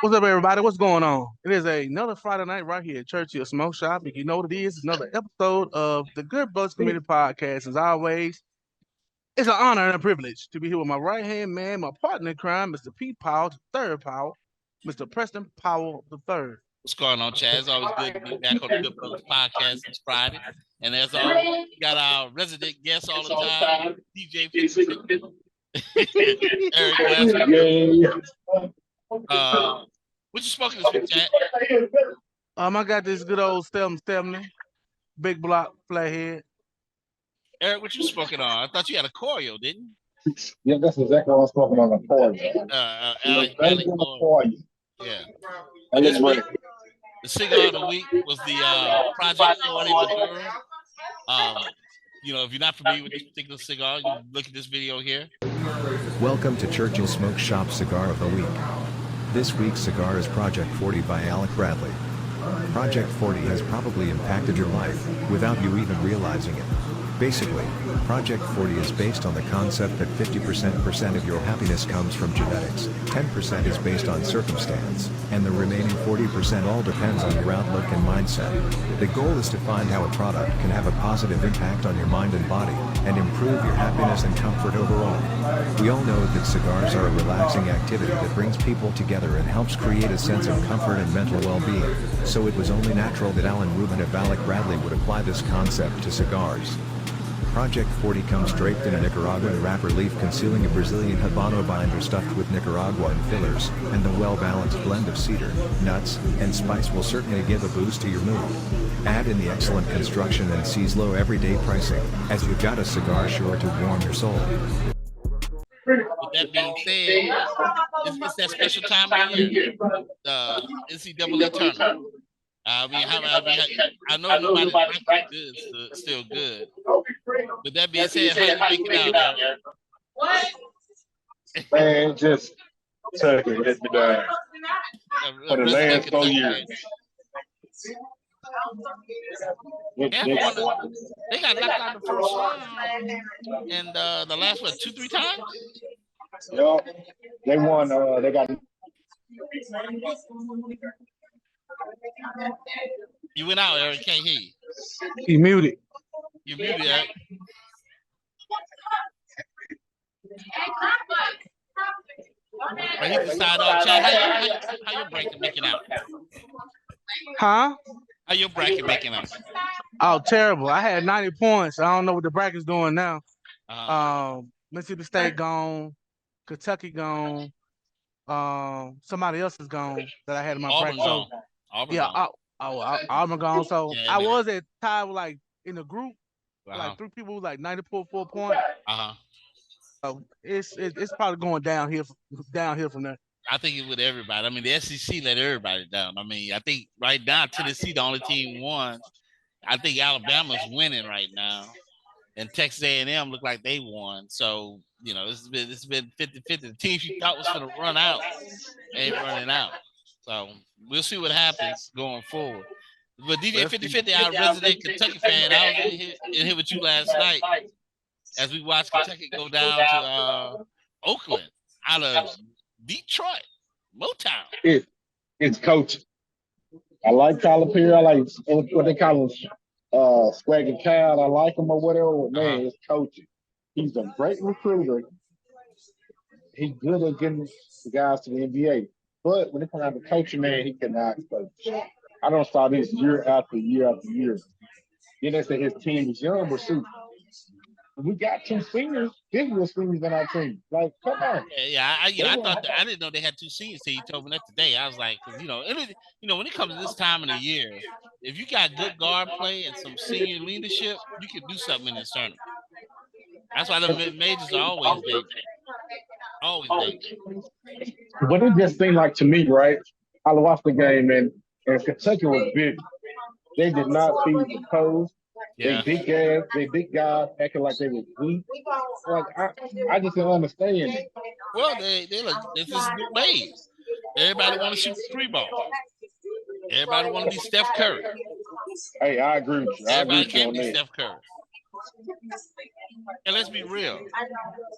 What's up, everybody? What's going on? It is another Friday night right here at Churchill Smoke Shop. If you know what it is, it's another episode of the Good Bucks Community Podcast. As always, it's an honor and a privilege to be here with my right-hand man, my partner in crime, Mr. Pete Powell, the third Powell, Mr. Preston Powell, the third. What's going on, Chad? It's always good to be back on the Good Bucks Podcast. It's Friday. And as always, we got our resident guest all the time, DJ 50. Eric Glasgow. What you smoking this week, Chad? I got this good old Stephanie, big block, flathead. Eric, what you smoking on? I thought you had a Corio, didn't you? Yeah, that's exactly what I'm smoking on, a Corio. Yeah. And this week, the cigar of the week was the Project 40 Maduro. If you're not familiar with this particular cigar, you look at this video here. Welcome to Churchill Smoke Shop Cigar of the Week. This week's cigar is Project 40 by Alec Bradley. Project 40 has probably impacted your life, without you even realizing it. Basically, Project 40 is based on the concept that 50% of your happiness comes from genetics, 10% is based on circumstance, and the remaining 40% all depends on your outlook and mindset. The goal is to find how a product can have a positive impact on your mind and body, and improve your happiness and comfort overall. We all know that cigars are a relaxing activity that brings people together and helps create a sense of comfort and mental well-being, so it was only natural that Alan Rubin of Alec Bradley would apply this concept to cigars. Project 40 comes draped in a Nicaraguan wrapper leaf concealing a Brazilian Habano binder stuffed with Nicaraguan fillers, and the well-balanced blend of cedar, nuts, and spice will certainly give a boost to your mood. Add in the excellent construction and seize low everyday pricing, as you've got a cigar sure to warm your soul. With that being said, it's that special time of the year, the NCAA tournament. I know nobody's ranking good, still good. With that being said, how you make it out? What? Man, just took it, hit me down. For the last 4 years. They got knocked out the first round, and the last 2-3 times. Yep, they won. They got. You went out, Eric. Can't hear you. You muted. You muted, Eric. But he decided on Chad. How your bracket making out? Huh? How your bracket making out? Oh, terrible. I had 90 points. I don't know what the bracket's doing now. Mississippi State gone. Kentucky gone. Somebody else is gone that I had in my bracket. So, Auburn gone. So yeah, I was at tied with in the group, like 3 people with 94 points. So it's probably going downhill from there. I think it with everybody. I mean, the SEC let everybody down. I mean, I think right now Tennessee the only team won. I think Alabama's winning right now, and Texas A&M look like they won. So it's been 50-50. The teams you thought was going to run out ain't running out. So we'll see what happens going forward. But DJ 50-50, our resident Kentucky fan, I was in here with you last night as we watched Kentucky go down to Oakland out of Detroit, Motown. It's coaching. I like Tyler Perry. I like what they call him, Swagger Cal. I like him or whatever. Man, it's coaching. He's a great recruiter. He's good at getting the guys to the NBA. But when it comes down to coaching, man, he cannot coach. I don't saw this year after year after year. Then they say his team is young, but shoot, we got 2 seniors. This was seniors on our team. Like, come on. Yeah. I thought that, I didn't know they had 2 seniors. So you told me that today. I was like, when it comes to this time of the year, if you got good guard play and some senior leadership, you can do something in this tournament. That's why the majors are always dangerous. Always dangerous. But it just seemed like to me, right? I watched the game and Kentucky was big. They did not feed the pose. Yeah. They big guys acting like they were weak. Like I just don't understand. Well, they look. This is new wave. Everybody want to shoot 3 ball. Everybody want to be Steph Curry. Hey, I agree with you. Everybody can't be Steph Curry. And let's be real.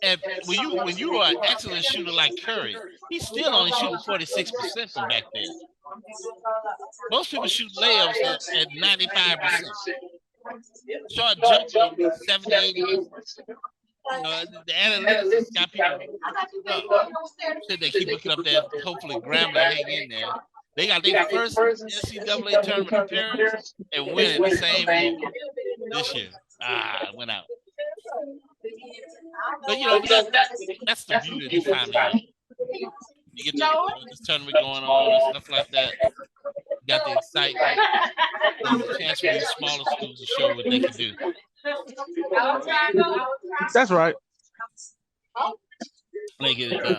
And when you are an excellent shooter like Curry, he's still only shooting 46% from back there. Most people shoot layups at 95%. Short jumper 70, 80%. You know, the analytics has got people up. Said they keep looking up there. Hopefully, Graham will hang in there. They got their first NCAA tournament appearance and win it the same year this year. Went out. But you know, that's the beauty of this time of year. You get this tournament going on and stuff like that. You got the excitement. There's a chance for these smaller schools to show what they can do. That's right. They get it done.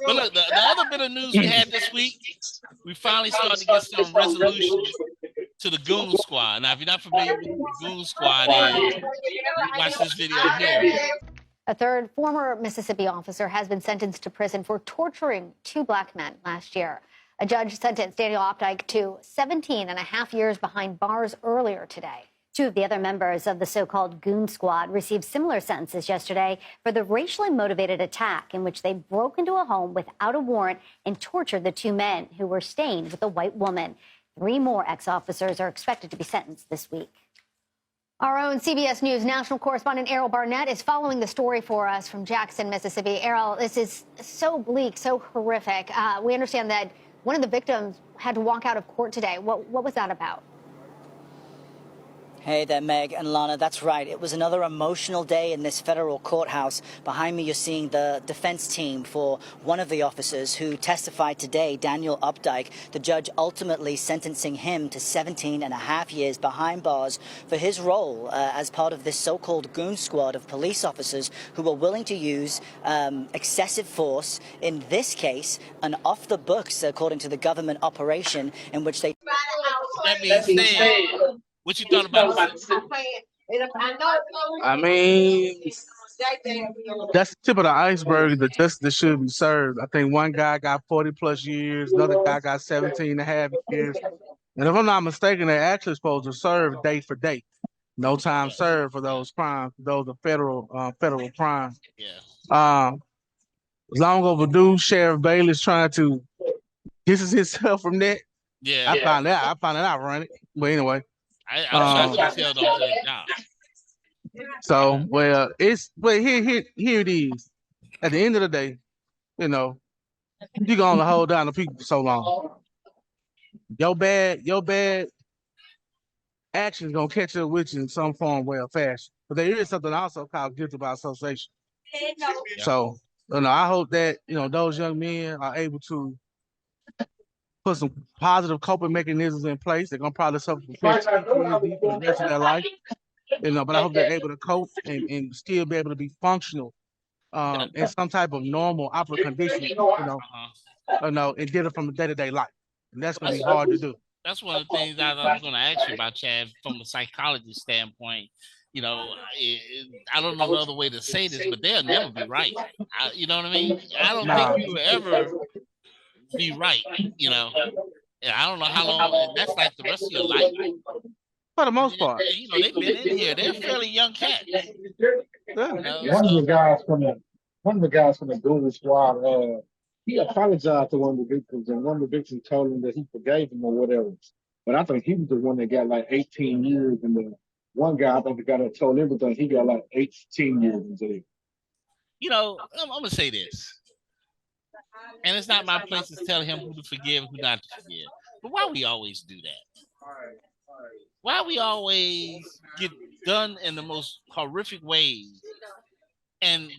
But look, the other bit of news we had this week, we finally started to get some resolution to the Goon Squad. Now, if you're not familiar with what the Goon Squad is, watch this video here. A third former Mississippi officer has been sentenced to prison for torturing 2 black men last year. A judge sentenced Daniel Opdyke to 17 and a half years behind bars earlier today. 2 of the other members of the so-called Goon Squad received similar sentences yesterday for the racially motivated attack in which they broke into a home without a warrant and tortured the 2 men who were staying with a white woman. 3 more ex-officers are expected to be sentenced this week. Our own CBS News national correspondent Errol Barnett is following the story for us from Jackson, Mississippi. Errol, this is so bleak, so horrific. We understand that one of the victims had to walk out of court today. What was that about? Hey there, Meg and Lana. That's right. It was another emotional day in this federal courthouse. Behind me, you're seeing the defense team for one of the officers who testified today, Daniel Opdyke. The judge ultimately sentencing him to 17 and a half years behind bars for his role as part of this so-called Goon Squad of police officers who were willing to use excessive force. In this case, an off-the-books, according to the government operation, in which they... That being said, what you thought about this? I mean, that's the tip of the iceberg. The justice should be served. I think one guy got 40 plus years, another guy got 17 and a half years. And if I'm not mistaken, they're actually supposed to serve day for day. No time served for those crimes. Those are federal crimes. Yeah. Long overdue. Sheriff Bailey's trying to distance himself from that. Yeah. I found out running. But anyway. I'm trying to tell them to their job. So, well, here it is. At the end of the day, you know, you can only hold down the people for so long. Your bad action's gonna catch up with you in some form, way, or fashion. But there is something also called guilty by association. Yeah. So, you know, I hope that those young men are able to put some positive coping mechanisms in place. They're gonna probably suffer for the rest of their life. But I hope they're able to cope and still be able to be functional in some type of normal opera condition, and get it from the day-to-day life. And that's gonna be hard to do. That's one of the things I was gonna ask you about, Chad, from the psychology standpoint. I don't know no other way to say this, but they'll never be right. You know what I mean? I don't think you will ever be right, and I don't know how long that's like the rest of your life. For the most part. They've been in here. They're fairly young cats. One of the guys from the Goon Squad, he apologized to one of the victims, and one of the victims told him that he forgave him or whatever. But I think he was the one that got like 18 years, and the one guy, I think the guy that told everything, he got like 18 years in jail. I'm gonna say this. And it's not my place to tell him who to forgive and who not to forgive. But why we always do that? Why we always get done in the most horrific ways and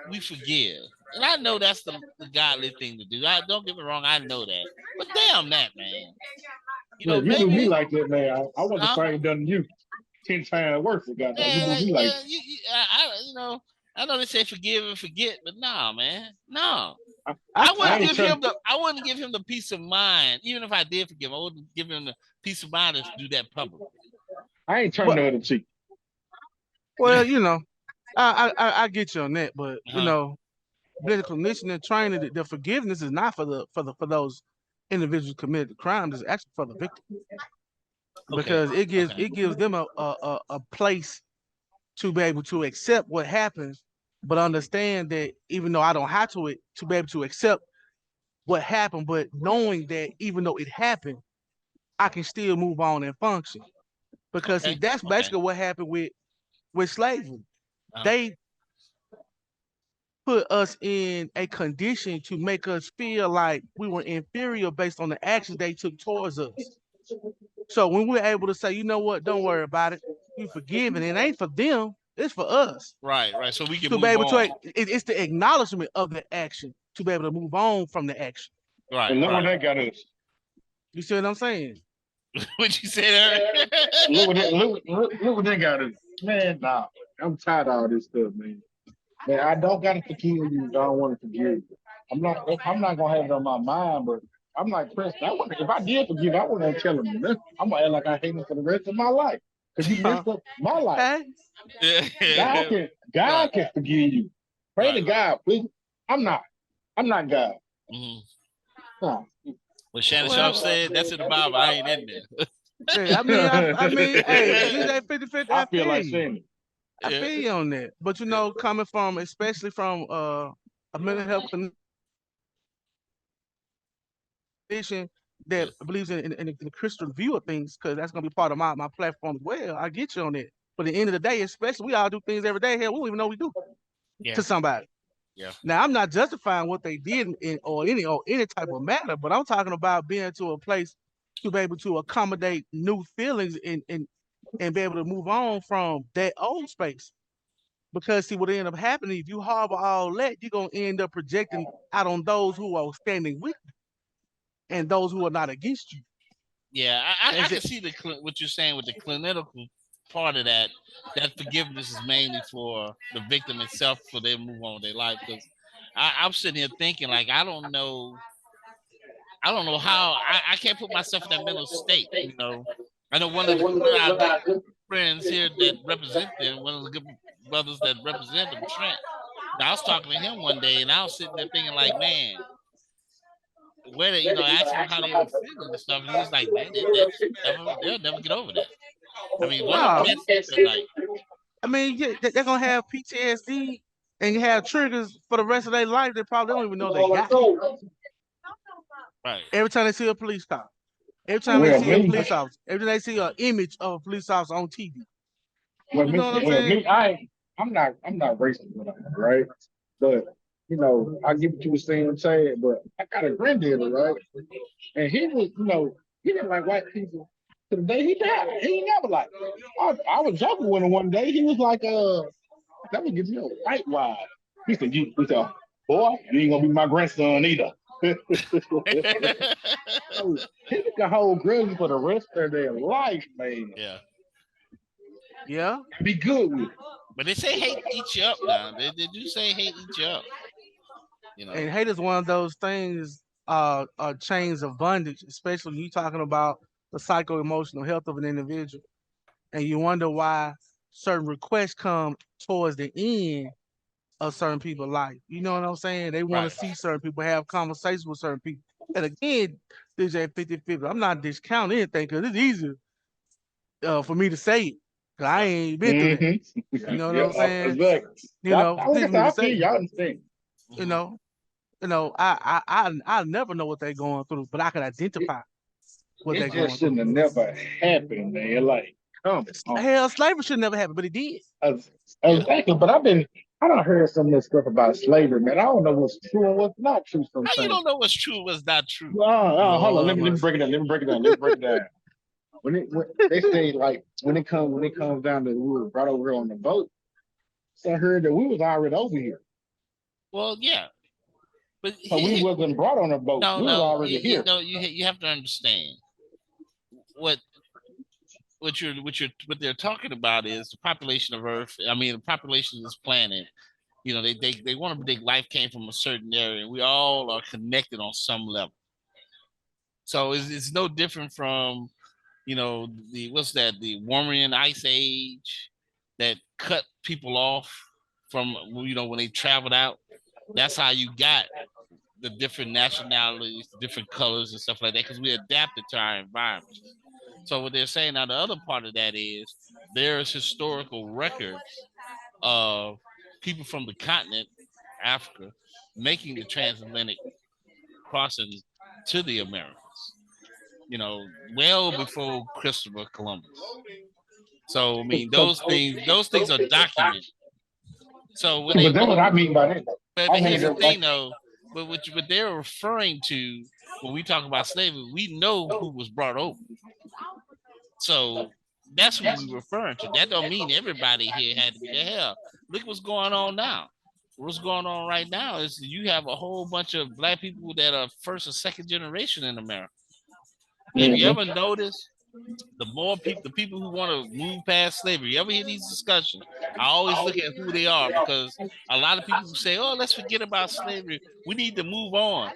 we forgive? And I know that's the godly thing to do. Don't get me wrong, I know that. But damn that, man. You do me like that, man. I want the same done to you 10 times worse. You do me like that. I know they say forgive and forget, but nah, man. No. I wouldn't give him the peace of mind, even if I did forgive him. I wouldn't give him the peace of mind to do that publicly. I ain't turning the other cheek. Well, I get you on that, but the clinician and training, the forgiveness is not for those individuals committed the crime. It's actually for the victim, because it gives them a place to be able to accept what happens, but understand that even though I don't have to be able to accept what happened, but knowing that even though it happened, I can still move on and function. Because see, Okay. that's Okay. basically what happened with slavery. Uh, They put us in a condition to make us feel like we were inferior based on the actions they took towards us. So when we're able to say, you know what, don't worry about it, we forgive, and it ain't for them, it's for us right. Right. So we can to be move able to. on. It's the acknowledgement of the action to be able to move on from the action. Right. And look what Right. that got us. You see what I'm saying? What you said, Eric? Look what they got us. Man, nah, I'm tired of all this stuff, man. Man, I don't gotta forgive you. I don't want to forgive you. I'm not gonna have it on my mind, but I'm like Preston. If I did forgive, I wouldn't tell him nothing. I'm gonna act like I hate him for the rest of my life because you messed up my life. Hey, God Right. can forgive you. Pray to Right. God, please. I'm not God. Mhm. Nah. What Shannon Sharp well, said, that's in the Bible. I ain't in there. hey, I mean, hey, DJ 50/50, I I feel feel like you. saying it. I Yeah. feel you on that. But you know, coming from, especially from a mental health condition Yeah. that believes in the Christian view of things, because that's gonna be part of my platform as well. I get you on that. But at the end of the day, especially we all do things every day. Hell, we don't even know we do Yeah. to somebody. Yeah. Now, I'm not justifying what they did or any type of matter, but I'm talking about being to a place to be able to accommodate new feelings and be able to move on from that old space. Because see, what end up happening if you harbor all that, you're gonna end up projecting out on those who are standing with you and those who are not against you. Yeah. I Is can it? see what you're saying with the clinical part of that. That forgiveness is mainly for the victim itself for them to move on with their life. Because I'm sitting here thinking, like, I don't know how I can't put myself in that mental state. You know, I know one of our good friends here that represent them, one of the good brothers that represent them, Trent. Now, I was talking to him one day, and I was sitting there thinking, like, man, where they, asking them how they were feeling and stuff, and he was like, man, they'll never get over that. I mean, one of them No, cats said, like, I mean, yeah, they're gonna have PTSD and have triggers for the rest of their life. They probably don't even know they got it. right, Every time they see a police car, every time they Well, see a me, police officer, every time they see an image of a police officer on TV. You know what I'm well, saying? me, I'm not racist, right? But I get what you were saying, but I got a granddaddy, right? And he was, he didn't like white people. To the day he died, he ain't never like. I was joking with him one day. He was like, "Let me give you a white wife." He said, "Boy, you ain't gonna be my grandson either." So he took a whole grudge for the rest of their life, man. yeah. Yeah. Be good with it. But they say hate each up now. They do say hate each up. You know. And hate is one of those things, chains of bondage, especially when you talking about the psycho emotional health of an individual. And you wonder why certain requests come towards the end of certain people's life. You know what I'm saying? They want to Right. see certain people, have conversations with certain people. And again, DJ 50/50, I'm not discounting anything because it's easier for me to say it. Cause I Yeah. ain't been through that. Mm-hmm. You know what Yeah, I'm saying? exactly. It's Like easy I for said, me to I say feel it. y'all understand. You Mhm. know, I never know what they're going through, but I can It, identify what they're it just going shouldn't through. have never happened, man. Like, come on. Hell, slavery should never happen, but it did. Yeah. Exactly. But I don't heard some of this stuff about slavery, man. I don't know what's true and what's not true How you sometimes. don't know what's true, what's not true? Hold on. Lord, Let me mercy. break it down. Let me break it down. When they say like when it comes down to we were brought over here on the boat, so I heard that we was already over here. Well, yeah, but So we wasn't brought on a boat. no, We was no, already here. you have to understand what what they're talking about is the population of Earth. I mean, the population of this planet. They want to think life came from a certain area, and we all are connected on some level. So it's no different from the what's that, the Warmian Ice Age that cut people off from when they traveled out. That's how you got the different nationalities, the different colors and stuff like that, because we adapted to our environment. So what they're saying now, the other part of that is there's historical records of people from the continent, Africa, making the transatlantic crossing to the Americas. Well before Christopher Columbus. So I mean, those things are documented. So when But that's what I mean by that. but here's the thing, though. But what they're referring to when we talk about slavery, we know who was brought over. So that's who we're referring to. That don't mean everybody here had to be there. Hell, look what's going on now. What's going on right now is you have a whole bunch of black people that are first or second generation in America. Have you ever noticed the more people, the people who want to move past slavery, you ever hear these discussions? I always look at who they are, because a lot of people who say, "Oh, let's forget about slavery. We need to move on."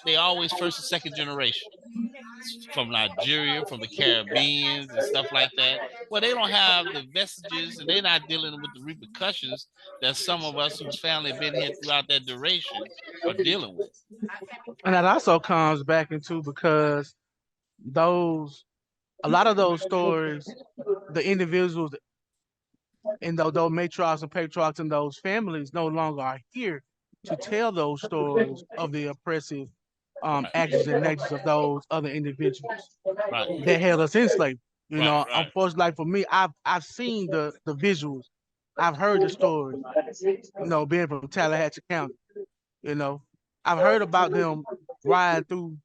They always first and second generation from Nigeria, from the Caribbean, and stuff like that. Well, they don't have the vestiges, and they're not dealing with the repercussions that some of us whose family been here throughout that duration are dealing with. And that also comes back into because a lot of those stories, the individuals and those matriarchs and patriarchs in those families no longer are here to tell those stories of the oppressive actions and natures of those other individuals that held us in slavery. Unfortunately, like for me, I've seen the visuals, I've heard the stories. Being from Tallahatchie County, I've heard about them riding through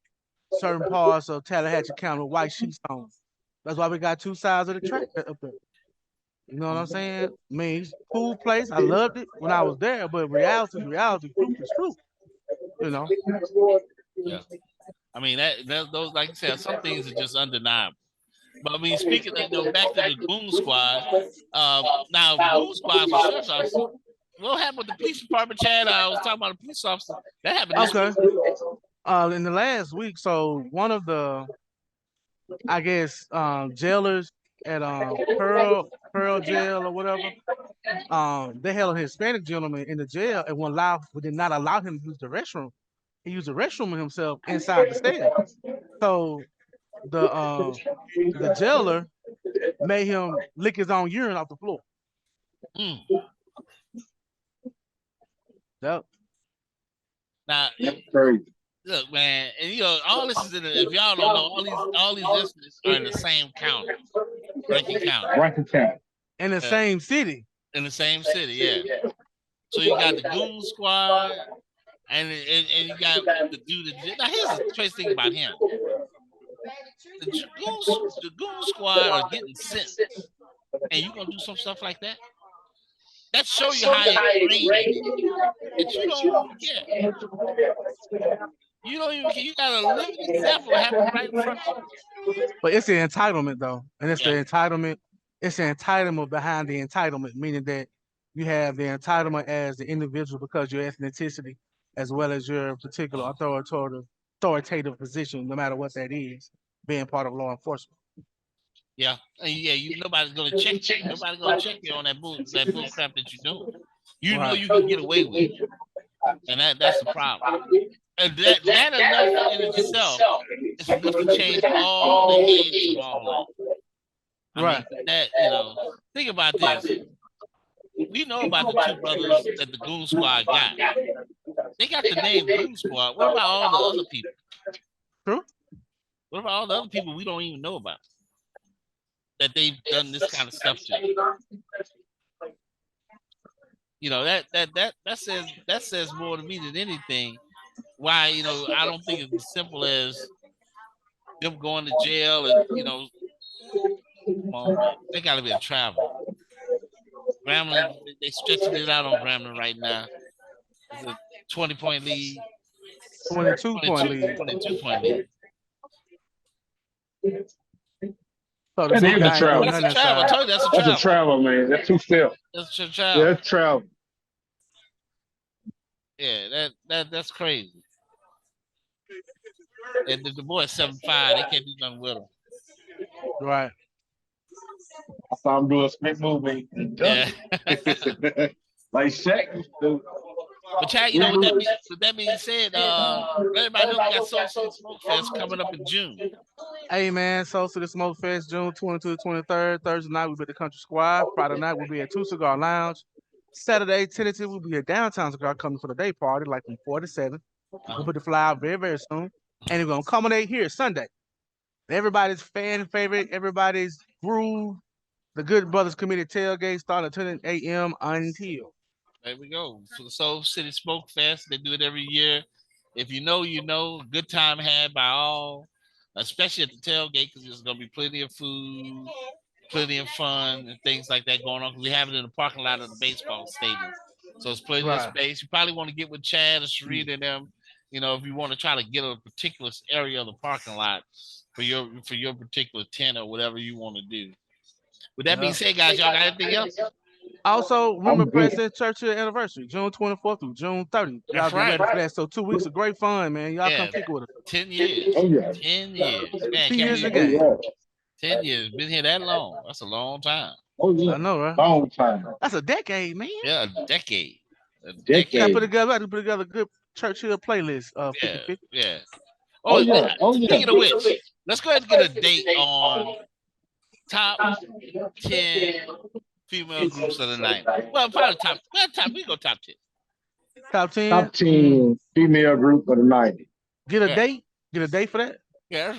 certain parts of Tallahatchie County with white sheets on. That's why we got two sides of the track up there. You know what I'm saying? I mean, it's a cool place. I loved it when I was there, but reality is reality. Truth is truth. Yeah. I mean, those, like I said, some things are just undeniable. But I mean, speaking of, back to the Goon Squad, now the Goon Squad for sheriff's officer, what happened with the police department, Chad? I was talking about a police officer. That happened this week. In the last week, so one of the, I guess, jailers at Pearl Jail or whatever, they held a Hispanic gentleman in the jail and did not allow him to use the restroom. He used the restroom himself inside the cell. So the jailer made him lick his own urine off the floor. Yep. Now, that's crazy. Look, man, and all this is if y'all don't know, all these districts are in the same county, Rankin County. In the same city. In the same city, yeah. So you got the Goon Squad, and you got the dude. Now here's the crazy thing about him: the Goon Squad are getting sentenced, and you gonna do some stuff like that? That show you how ingrained it is. That you don't get. You don't even. You got a living example happening right in front of you. But it's the entitlement, though, and it's the entitlement. It's the entitlement behind the entitlement, meaning that you have the entitlement as the individual because your ethnicity, as well as your particular authoritative position, no matter what that is, being part of law enforcement. Yeah, nobody's gonna check you. Nobody's gonna check you on that bull crap that you're doing. You know you can get away with it, and that's the problem. And that enough in itself is enough to change all the heads of all that. I mean, that think about this. We know about the two brothers that the Goon Squad got. They got the name Goon Squad. What about all the other people? True. What about all the other people we don't even know about that they've done this kind of stuff to? That says more to me than anything. Why I don't think it's as simple as them going to jail and they got to be a travel. Grambling, they stretching it out on Grambling right now. It's a 20-point lead. 22-point lead. 22-point lead. So That is a travel. That's a travel. I told you that's a travel. That's a travel, man. That's 2 steps. That's a travel. Yeah, that's travel. Yeah, that's crazy. And the boy's 7'5", they can't do nothing with him. Right. I saw him do a split movie. Yeah. Like Shaq used to do. But Chad, you know, with that being said, everybody know we got Soul City Smoke Fest coming up in June. Hey man, Soul City Smoke Fest, June 22 to 23rd. Thursday night we'll be at the Country Squad. Friday night we'll be at Two Cigar Lounge. Saturday, tentative, we'll be at Downtown Cigar coming for the day party, like from 4 to 7. We'll put the flyer out very, very soon. And we're gonna culminate here Sunday. Everybody's fan favorite, everybody's groove. The Good Brothers Committee tailgate starting at 10 a.m. until. There we go. For the Soul City Smoke Fest, they do it every year. If you know, you know. Good time had by all, especially at the tailgate, because there's going to be plenty of food, plenty of fun, and things like that going on. Because we have it in the parking lot of the baseball stadium, so it's plenty of space. You probably want to get with Chad or Sharita and them. You know, if you want to try to get a particular area of the parking lot for your particular tent or whatever you want to do. With that being said, guys, y'all got anything else? Also, remember President Churchill anniversary, June 24th through June 30th. Y'all get ready for that. So 2 weeks of great fun, man. Y'all come kick it with us. 10 years. Oh, yeah. 10 years. Man, 10 years again. again. 10 years. Been here that long. That's a long time. Oh, yeah. I know, right? Long time. That's a decade, man. Yeah, a decade. Decade. I put together a good Churchill playlist. 50-50. Yeah. Oh, yeah. Speaking of which, let's go ahead and get a date on top 10 female groups of the night. Well, probably top. We go top 10. Top 10. Top 10 female group of the 90s. Get a date. Get a date for that. Yeah.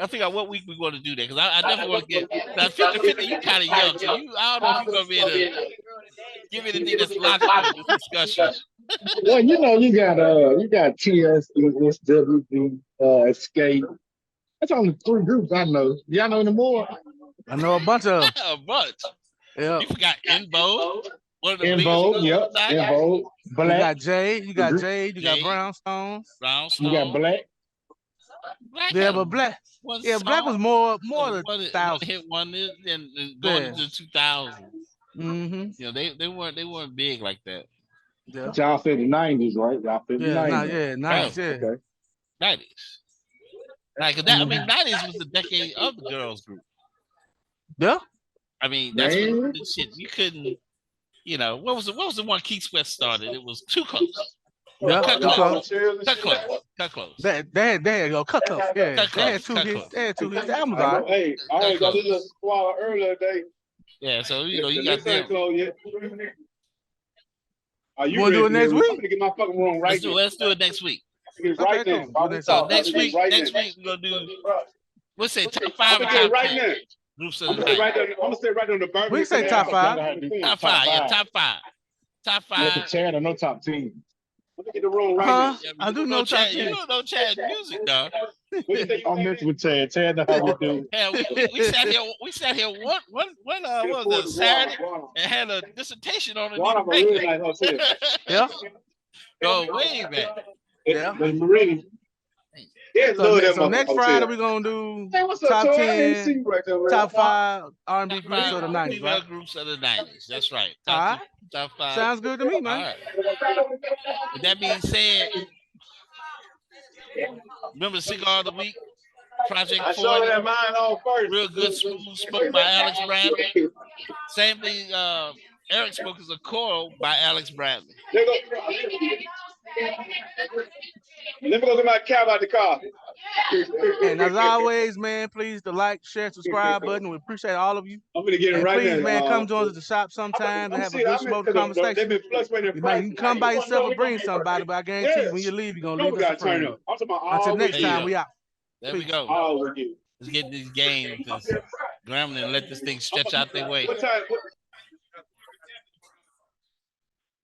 I figure out what week we're going to do that, because I definitely want to get now 50-50. You kind of young, so I don't know if you're going to be able to give me anything that's logical in this discussion. Well, you know, you got TS, SWB, Escape. That's only 3 groups I know. Y'all know any more? I know a bunch of them. A bunch. Yeah. You forgot Invo. One of the In Vogue, yep. In Vogue. Black. You got Jade. You got Brownstones. You got Black. Black but Black. Yeah, Black was more than 1,000. Hit one and going into 2000. Mm-hmm. You know, they weren't big like that. Yeah. Y'all said the 90s, right? Y'all said the 90s. 90s, yeah. Okay. 90s. Like that, I mean, 90s was the decade of the girls group. Yeah. I mean, that's what the shit. You couldn't, you know, what was the one Keith Sweat started? It was Too Close. Yeah, Cut Close. There you go. Cut Close. Yeah. Cut Close. They had 2 hits. They had 2 hits. The album's all right. Hey, I ain't got this squad earlier today. Yeah, so you know, you got them. Are you want to do it next week? I'm gonna get my fucking room right. Let's do it next week. Right Okay, now. cool. So next week we're gonna do. We'll say top 5 and top 10 groups of the night. I'm gonna stay right on the burger. We say top 5. Top 5, yeah, top 5. Top 5. Chad or no top 10. Let me get the room right Huh? now. I do know top 10. You don't know Chad music, though. I'm messing with Chad. Chad know how we do. Yeah, we sat here one what was it, Saturday, and had a dissertation on it. I'm a really nice hotel. Yeah. Go way back. Yeah. The Marine. Yeah, So next Friday we're gonna do top 10, top 5 R&B groups of the 90s. Female Right? groups of the 90s. That's right. All right. Top 5. Sounds good to me, man. All right. With that being said, remember the Cigar of the Week? Project 40. Mine on first. Real good, smooth, spoke by Alex Bradley. Same thing, Eric spoke as a choral by Alex Bradley. Let me go get my cab out the car. And as always, man, please the like, share, subscribe button. We appreciate all of you. I'm gonna get it And right please, now. man, come join us at the shop sometime to have a good smoke conversation. You can come by yourself or bring somebody, but I guarantee you when you leave, you're gonna leave us a friend. Until next time, we out. There we go. Let's get this game because Grambling let this thing stretch out their way. What time?